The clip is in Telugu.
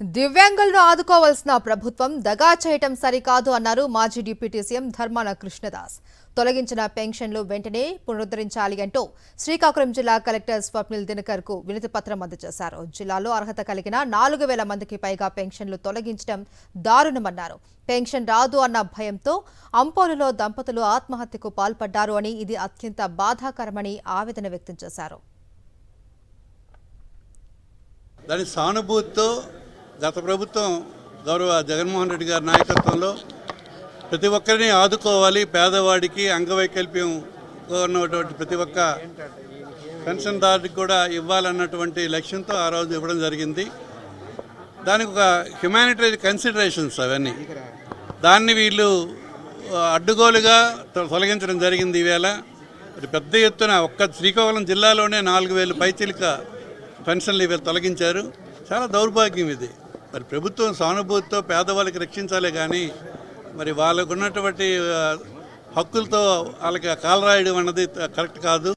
దివ్యాంగులను ఆదుకోవాల్సిన ప్రభుత్వం దగా చేయటం సరికాదు అన్నారు మాజీ డిప్యూటీ సీఎం ధర్మాన కృష్ణదాస్. తొలగించిన పెన్షన్లు వెంటనే పునరుద్ధరించాలి అంటూ శ్రీకాకుళం జిల్లా కలెక్టర్ స్వప్నిల్ దినకర్ కు వినతి పత్రం అందజేశారు. జిల్లాలో అర్హత కలిగిన 4000 మందికి పైగా పెన్షన్లు తొలగించడం దారుణమన్నారు. పెన్షన్ రాదు అన్న భయంతో అంపోలులో దంపతులు ఆత్మహత్యకు పాల్పడ్డారు అని, ఇది అత్యంత బాధాకరమని ఆవేదన వ్యక్తం చేశారు. దాని సానుభూతితో గత ప్రభుత్వం గౌరవ జగన్మోహన్ రెడ్డి గారి నాయకత్వంలో ప్రతి ఒక్కరిని ఆదుకోవాలి, పేదవాడికి అంగవైకల్ప్యం ఉన్నటువంటి ప్రతి ఒక్క పెన్షన్దారుడికి కూడా ఇవ్వాలన్నటువంటి లక్ష్యంతో ఆ రోజు ఇవ్వడం జరిగింది. దానికి ఒక హ్యుమానిటరీ కన్సిడరేషన్స్ అవన్నీ దాన్ని వీళ్ళు అడ్డుగోలుగా తొలగించడం జరిగింది. ఈవేళ పెద్ద ఎత్తున ఒక్క శ్రీకాకుళం జిల్లాలోనే 4000 పైచిలిక పెన్షన్లు ఇవాళ తొలగించారు. చాలా దౌర్భాగ్యం ఇది. మరి ప్రభుత్వం సానుభూతితో పేదవాళ్ళకి రక్షించాలే కానీ మరి వాళ్ళకు ఉన్నటువంటి హక్కులతో వాళ్ళకి కాలరాయడం అన్నది కరెక్ట్ కాదు.